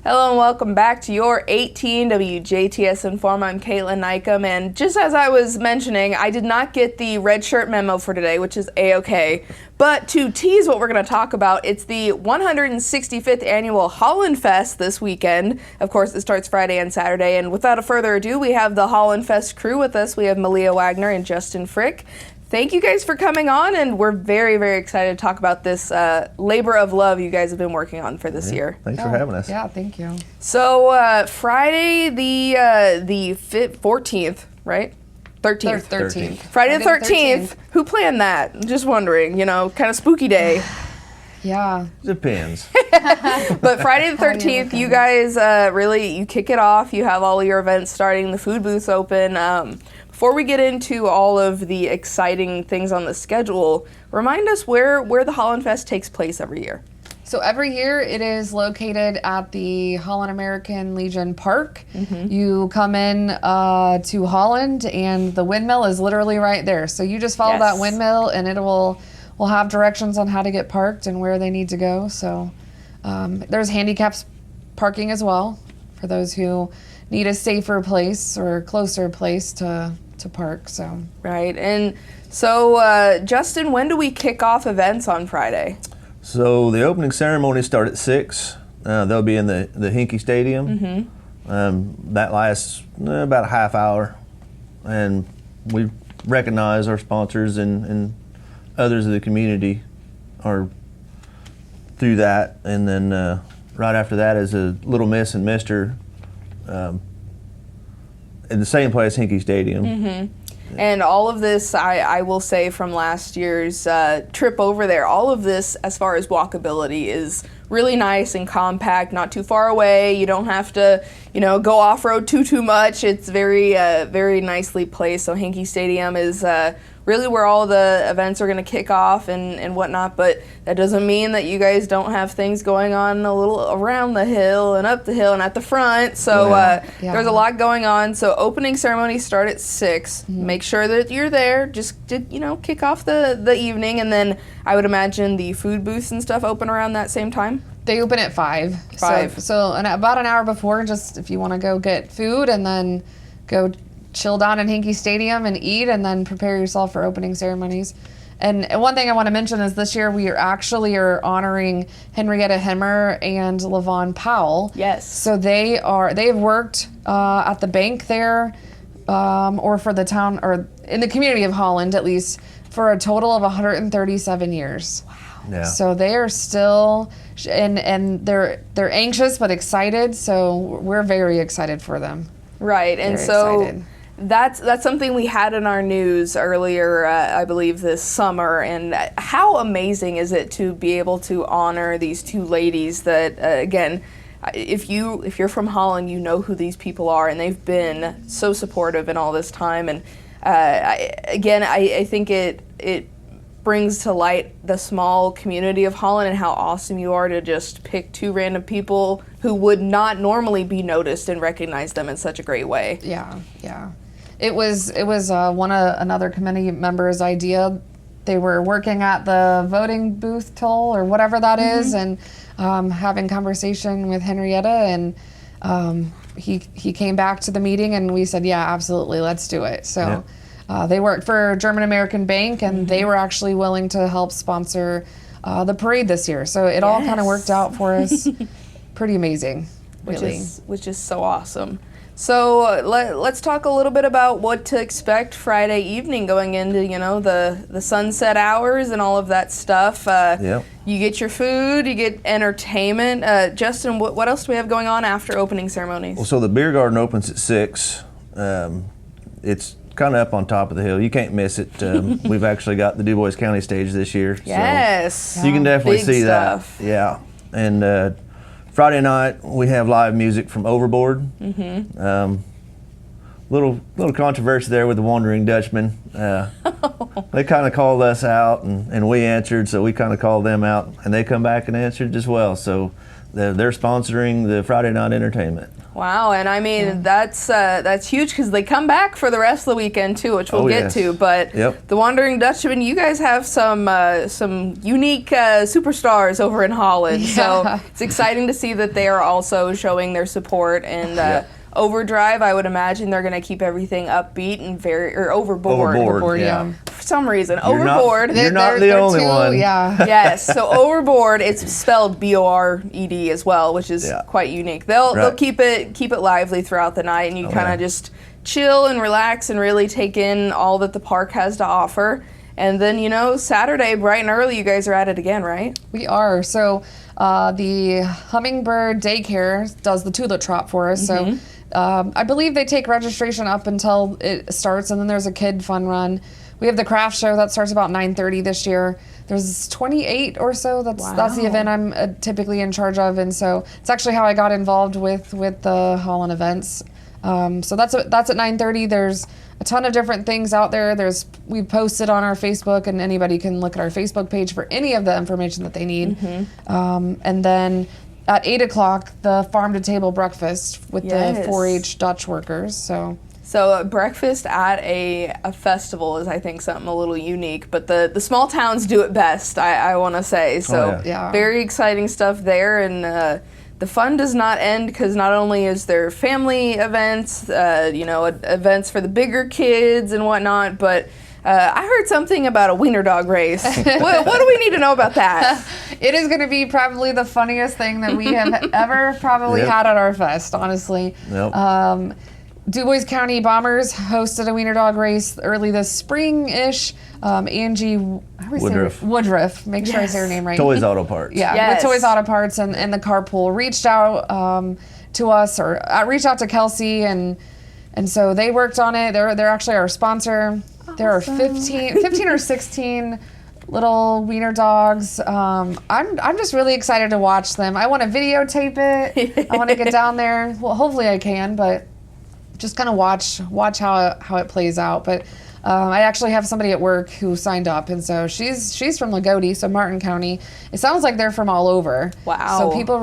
Hello and welcome back to your 18 WJTS In.form. I'm Kaitlyn Neukam, and just as I was mentioning, I did not get the red shirt memo for today, which is A-okay. But to tease what we're going to talk about, it's the 165th annual Holland Fest this weekend. Of course, it starts Friday and Saturday, and without further ado, we have the Holland Fest crew with us. We have MaLea, Wagner, and Justin Frick. Thank you guys for coming on, and we're very, very excited to talk about this labor of love you guys have been working on for this year. Thanks for having us. Yeah, thank you. So Friday the 14th, right? 13th. 13th. Friday the 13th. Who planned that? Just wondering, you know, kind of spooky day. Yeah. Depends. But Friday the 13th, you guys you kick it off. You have all your events starting, the food booths open. Before we get into all of the exciting things on the schedule, remind us where the Holland Fest takes place every year. So every year it is located at the Holland American Legion Park. Mm-hmm. You come in to Holland and the windmill is literally right there. So you just follow that windmill and it will have directions on how to get parked and where they need to go. So there's handicapped parking as well for those who need a safer place or closer place to park. So right. And so Justin, when do we kick off events on Friday? So the opening ceremony starts at 6. They'll be in the Hinkie Stadium. Mm-hmm. That lasts about a half hour, and we recognize our sponsors and others of the community are through that. And then right after that is a Little Miss and Mister in the same place, Hinkie Stadium. Mm-hmm. And all of this, I will say from last year's trip over there, all of this as far as walkability is really nice and compact, not too far away. You don't have to, go off-road too much. It's very, very nicely placed. So Hinkie Stadium is really where all the events are going to kick off and whatnot, but that doesn't mean that you guys don't have things going on a little around the hill and up the hill and at the front. So there's a lot going on. So opening ceremonies start at 6. Mm-hmm. Make sure that you're there. Just to, kick off the evening, and then I would imagine the food booths and stuff open around that same time. They open at 5. So about an hour before, just if you want to go get food and then go chill down in Hinkie Stadium and eat, and then prepare yourself for opening ceremonies. And one thing I want to mention is this year we are honoring Henrietta Hemmer and LaVon Powell. Yes. So they have worked at the bank there, or for the town, or in the community of Holland at least, for a total of 137 years. Wow. Yeah. So they are still, and they're anxious but excited. So we're very excited for them. Right, and very so excited. That's something we had in our news earlier, I believe this summer, and how amazing is it to be able to honor these two ladies that, again, if you're from Holland, you know who these people are, and they've been so supportive in all this time, and I think it brings to light the small community of Holland and how awesome you are to just pick two random people who would not normally be noticed and recognize them in such a great way. Yeah. It was another committee member's idea. They were working at the voting booth toll or whatever that is, and having conversation with Henrietta, and he came back to the meeting, and we said, yeah, absolutely, let's do it. So they worked for German American Bank, and they were actually willing to help sponsor the parade this year. So it all kind of worked out for us. Pretty amazing, really. Which is so awesome. So let's talk a little bit about what to expect Friday evening going into, the sunset hours and all of that stuff. You get your food, you get entertainment. Justin, what else do we have going on after opening ceremonies? Well, so the beer garden opens at 6. It's kind of up on top of the hill. You can't miss it. We've actually got the DuBois County stage this year. Yes. So you can definitely see stuff. that. Yeah. And Friday night, we have live music from Overboard. Mm-hmm. Little controversy there with the Wandering Dutchman. They kind of called us out, and we answered, so we kind of called them out, and they come back and answered as well. So they're sponsoring the Friday night entertainment. Wow, and I mean that's huge because they come back for the rest of the weekend too, which we'll get to. But the Wandering Dutchman, you guys have some unique superstars over in Holland, so it's exciting to see that they are also showing their support. And Overdrive, I would imagine they're going to keep everything upbeat and overboard. Yeah. For some reason, Overboard. You're not the only one. Yeah. Yes, so Overboard, it's spelled Bored as well, which is quite unique. They'll keep it lively throughout the night, and you kind of just chill and relax and really take in all that the park has to offer. And then, Saturday, bright and early, you guys are at it again, right? We are. So the Hummingbird Daycare does the tulip trot for us. So I believe they take registration up until it starts, and then there's a kid fun run. We have the craft show that starts about 9:30 this year. There's 28 or so. That's the event I'm typically in charge of, and so it's actually how I got involved with the Holland events. So that's at 9:30. There's a ton of different things out there. We've posted on our Facebook, and anybody can look at our Facebook page for any of the information that they need. And then at 8 o'clock, the farm to table breakfast with the 4-H Dutch workers. So breakfast at a festival is, I think, something a little unique, but the small towns do it best, I want to say. So very exciting stuff there, and the fun does not end because not only is there family events, events for the bigger kids and whatnot, but I heard something about a wiener dog race. What do we need to know about that? It is going to be probably the funniest thing that we have ever probably had at our fest, honestly. Dubois County Bombers hosted a wiener dog race early this spring-ish. Angie Woodruff, make sure I say her name right. Toys Auto Parts. With Toys Auto Parts and the carpool reached out to us, or reached out to Kelsey, and so they worked on it. They're actually our sponsor. Awesome. There are 15 or 16 little wiener dogs. I'm just really excited to watch them. I want to videotape it. I want to get down there. Well, hopefully I can, but just kind of watch how it plays out. But I actually have somebody at work who signed up, and so she's from Lagodi, so Martin County. It sounds like they're from all over. Wow. So people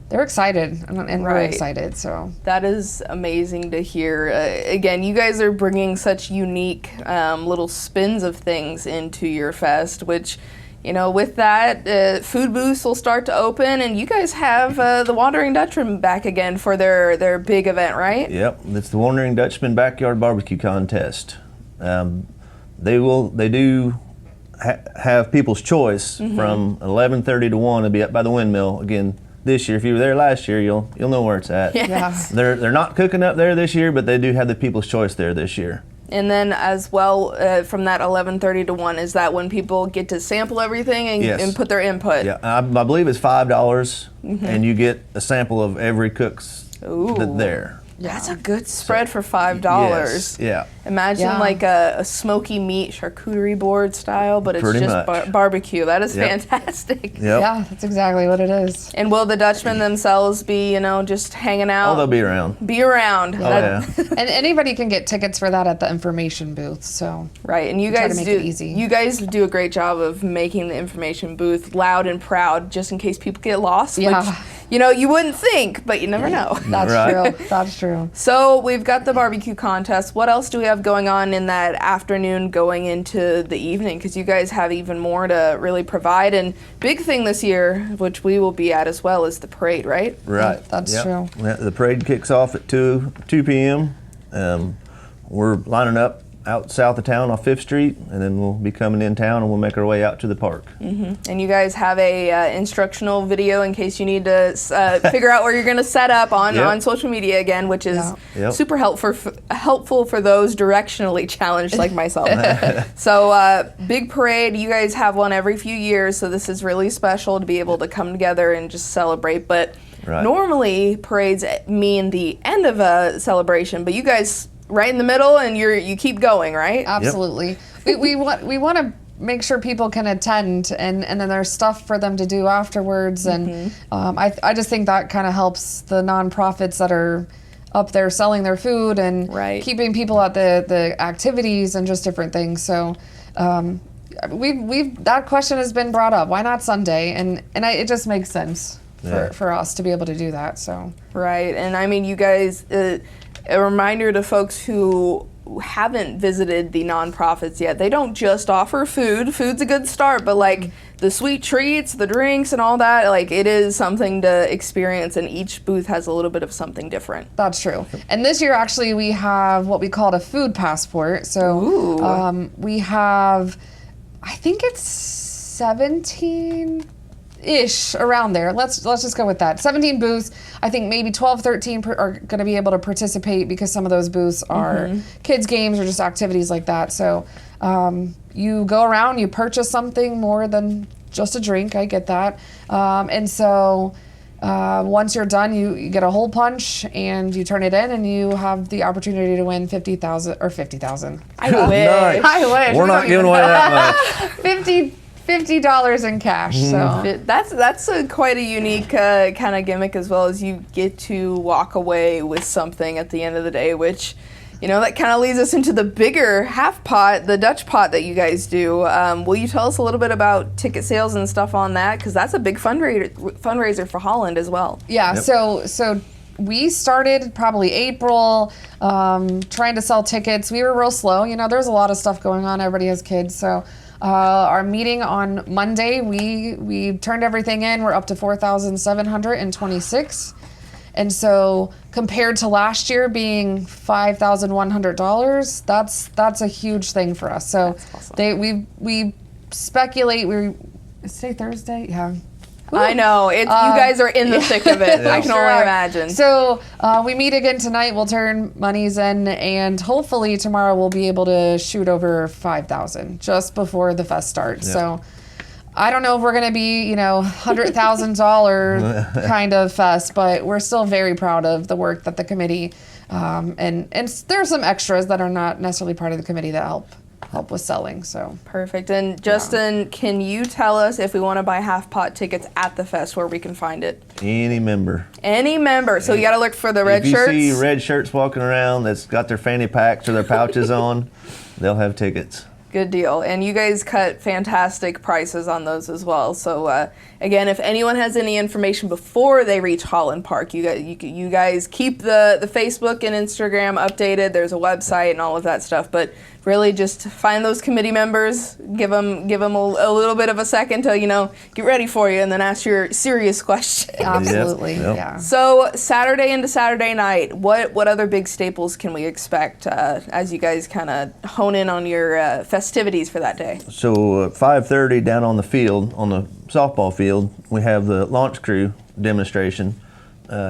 they're excited, and we're excited. So that is amazing to hear. Again, you guys are bringing such unique little spins of things into your fest, which, with that, food booths will start to open, and you guys have the Wandering Dutchman back again for their big event, right? Yep, it's the Wandering Dutchman Backyard Barbecue Contest. They do have people's choice from 11:30 to 1 to be up by the windmill again this year. If you were there last year, you'll know where it's at. Yes. They're not cooking up there this year, but they do have the people's choice there this year. And then as well, from that 11:30 to 1, is that when people get to sample everything and put their input? Yeah, I believe it's $5, and you get a sample of every cook's there. Yeah. That's a good spread for $5. Yes. Yeah. Imagine like a smoky meat charcuterie board style, but it's just barbecue. That is fantastic. Yep. Yeah, that's exactly what it is. And will the Dutchmen themselves be, just hanging out? Oh, they'll be around. Yeah. And anybody can get tickets for that at the information booth. So right, and you guys make it easy. You guys do a great job of making the information booth loud and proud, just in case people get lost. Yeah. Which, you wouldn't think, but you never know. That's true. That's true. So we've got the barbecue contest. What else do we have going on in that afternoon going into the evening? Because you guys have even more to really provide. And big thing this year, which we will be at as well, is the parade, right? Right. That's true. The parade kicks off at 2 p.m. We're lining up out south of town off 5th Street, and then we'll be coming in town, and we'll make our way out to the park. And you guys have a instructional video in case you need to figure out where you're going to set up on social media again, which is super helpful for those directionally challenged like myself. So big parade, you guys have one every few years, so this is really special to be able to come together and just celebrate. But normally parades mean the end of a celebration, but you guys right in the middle, and you keep going, right? Absolutely. We want to make sure people can attend, and then there's stuff for them to do afterwards. And I just think that kind of helps the nonprofits that are up there selling their food and keeping people at the activities and just different things. So that question has been brought up. Why not Sunday? And it just makes sense. for us to be able to do that. So Right, and I mean, you guys, a reminder to folks who haven't visited the nonprofits yet, they don't just offer food. Food's a good start, but like the sweet treats, the drinks, and all that, like it is something to experience, and each booth has a little bit of something different. that's true. And this year, actually, we have what we call a food passport. So we have, I think it's 17-ish around there. Let's just go with that. 17 booths. I think maybe 12, 13 are going to be able to participate because some of those booths are kids games or just activities like that. So you go around, you purchase something more than just a drink. I get that. And so once you're done, you get a hole punch and you turn it in, and you have the opportunity to win $50,000 or $50,000. I wish. Nice. I wish. We're not giving away that much. $50 in cash. So That's quite a unique kind of gimmick, as well as you get to walk away with something at the end of the day, which, you know, that kind of leads us into the bigger half pot, the Dutch pot that you guys do. Will you tell us a little bit about ticket sales and stuff on that? Because that's a big fundraiser for Holland as well. yeah, Yep. so we started probably April trying to sell tickets. We were real slow. You know, there's a lot of stuff going on. Everybody has kids. So our meeting on Monday, we turned everything in. We're up to 4,726. And so compared to last year being $5,100, that's a huge thing for us. So awesome. we speculate, is today Thursday? Yeah. I know. You guys are in the thick of it. I can Sure only are. imagine. So we meet again tonight. We'll turn monies in, and hopefully tomorrow we'll be able to shoot over 5,000 just before the fest starts. Yeah. So I don't know if we're going to be, $100,000 kind of fest, but we're still very proud of the work that the committee and there are some extras that are not necessarily part of the committee that help with selling. So Perfect. And Justin, can you tell us if we want to buy half pot tickets at the fest, where we can find it? Any member. Any member. So you got to look for the red if you shirts. see red shirts walking around that's got their fanny packs or their pouches on, they'll have tickets. Good deal. And you guys cut fantastic prices on those as well. So again, if anyone has any information before they reach Holland Park, you guys keep the Facebook and Instagram updated. There's a website and all of that stuff. But really, just find those committee members, give them a little bit of a second to get ready for you, and then ask your serious questions. absolutely, Yep. yeah. So Saturday into Saturday night, what other big staples can we expect as you guys kind of hone in on your festivities for that day? So at 5:30 down on the field, on the softball field, we have the launch crew demonstration.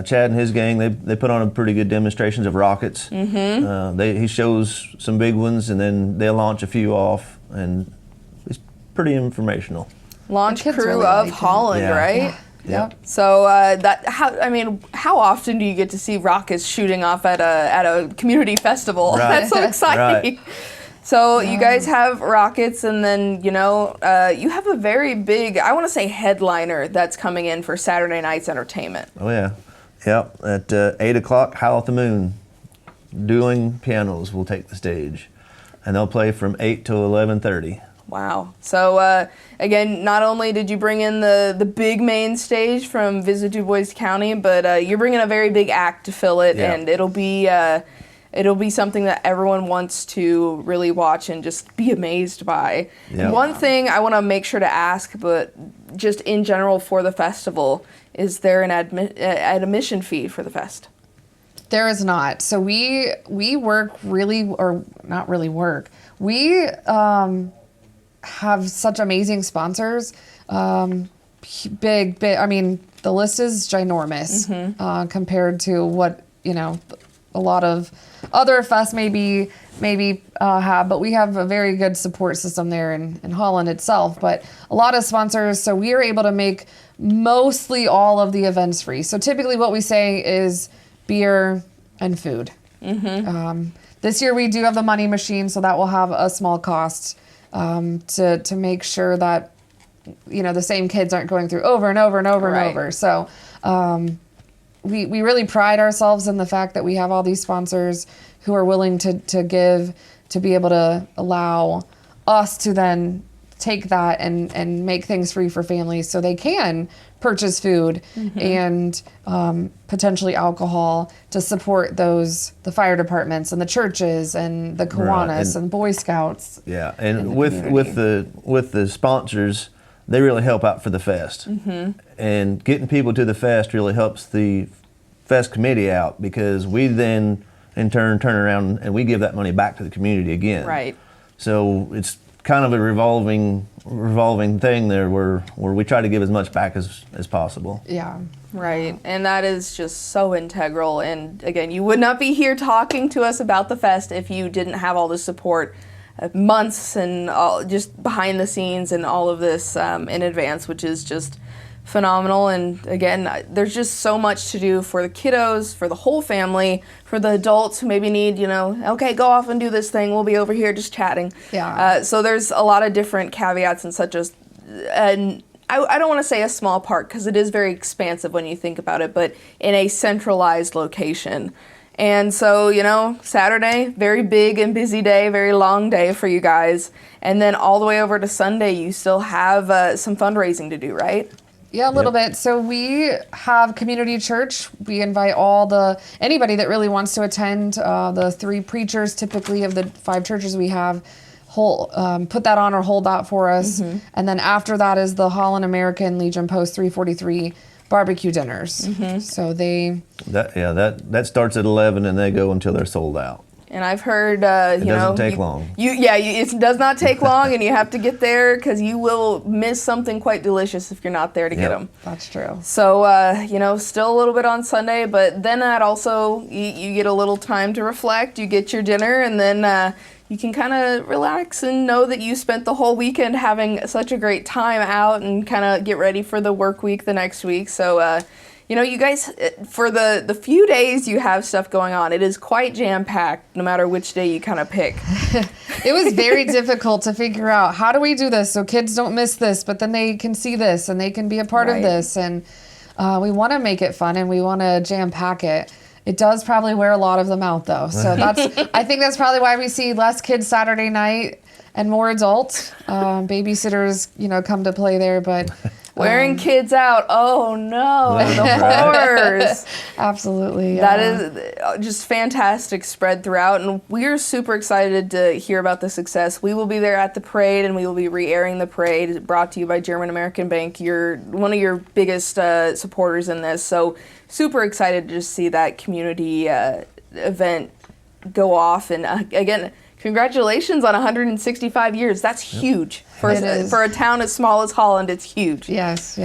Chad and his gang, they put on a pretty good demonstrations of rockets. He shows some big ones, and then they'll launch a few off, and it's pretty informational. Launch The kids crew really of like it. Holland, Yeah. right? Yep. So how often do you get to see rockets shooting off at a community festival? Right. That's so exciting. Right. So you guys have rockets, and then you have a very big, I want to say, headliner that's coming in for Saturday night's entertainment. Oh yeah, yep. At 8 o'clock, Howl at the Moon, dueling pianos will take the stage, and they'll play from 8 till 11:30. Wow. So again, not only did you bring in the big main stage from Visit Du Bois County, but you're bringing a very big act to fill it, Yeah. and it'll be something that everyone wants to really watch and just be amazed by. Yeah. One thing I want to make sure to ask, but just in general for the festival, is there an admission fee for the fest? There is not. So we work really, or not really work. We have such amazing sponsors. Big. I mean, the list is ginormous compared to what a lot of other fests maybe have, but we have a very good support system there in Holland itself, but a lot of sponsors, so we are able to make mostly all of the events free. So typically what we say is beer and food. This year we do have the money machine, so that will have a small cost to make sure that the same kids aren't going through over and over and over Right. and over. So we really pride ourselves in the fact that we have all these sponsors who are willing to give, to be able to allow us to then take that and make things free for families so they can purchase food and potentially alcohol to support the fire departments and the churches and the Kiwanis and Boy Scouts. Yeah, and with the sponsors, they really help out for the fest. And getting people to the fest really helps the fest committee out, because we then in turn around and we give that money back to the community again. Right. So it's kind of a revolving thing there, where we try to give as much back as possible. Yeah. Right, and that is just so integral. And again, you would not be here talking to us about the fest if you didn't have all the support, months and all, just behind the scenes and all of this in advance, which is just phenomenal. And again, there's just so much to do for the kiddos, for the whole family, for the adults who maybe need, okay, go off and do this thing. We'll be over here just chatting. Yeah. So there's a lot of different caveats and such as, and I don't want to say a small park, because it is very expansive when you think about it, but in a centralized location. And so, Saturday, very big and busy day, very long day for you guys. And then all the way over to Sunday, you still have some fundraising to do, right? Yeah, a little bit. So we have community church. We invite anybody that really wants to attend. The 3 preachers, typically of the 5 churches we have, put that on or hold that for us. And then after that is the Holland American Legion Post 343 barbecue dinners. So that starts at 11 and they go until they're sold out. And I've heard, it doesn't take long. It does not take long, and you have to get there, because you will miss something quite delicious if you're not there to get them. That's true. So, still a little bit on Sunday, but then that also, you get a little time to reflect, you get your dinner, and then you can kind of relax and know that you spent the whole weekend having such a great time out, and kind of get ready for the work week the next week. So, you guys, for the few days you have stuff going on, it is quite jam-packed, no matter which day you kind of pick. It was very difficult to figure out, how do we do this so kids don't miss this, but then they can see this and they can be a part of this. And we want to make it fun, and we want to jam-pack it. It does probably wear a lot of them out, though. So I think that's probably why we see less kids Saturday night and more adults. Babysitters, come to play there, but... Wearing kids out, oh no, the horrors. Absolutely. That is just fantastic spread throughout, and we're super excited to hear about the success. We will be there at the parade, and we will be re-airing the parade, brought to you by German American Bank. You're one of your biggest supporters in this, so super excited to just see that community event go off. And again, congratulations on 165 years. That's huge. For a town as small as Holland, it's huge. Yes.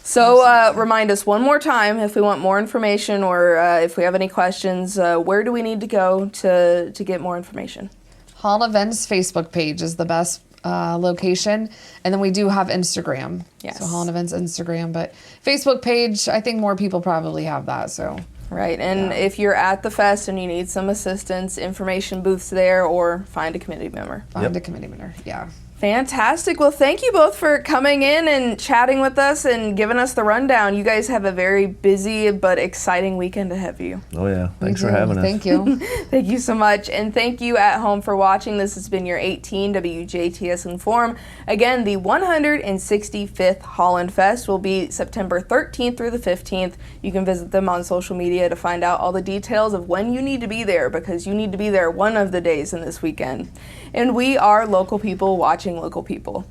So remind us one more time, if we want more information or if we have any questions, where do we need to go to get more information? Holland Events Facebook page is the best location. And then we do have Instagram. Yes. So Holland Events Instagram. But Facebook page, I think more people probably have that. So. Right, and if you're at the fest and you need some assistance, information booths there, or find a committee member. Find a committee member, yeah. Fantastic. Well, thank you both for coming in and chatting with us and giving us the rundown. You guys have a very busy but exciting weekend ahead of you. Oh, yeah. Thanks for having us. Thank you. Thank you so much. And thank you at home for watching. This has been your 18 WJTS In.form. Again, the 165th Holland Fest will be September 13th through the 15th. You can visit them on social media to find out all the details of when you need to be there, because you need to be there one of the days in this weekend. And we are local people watching local people.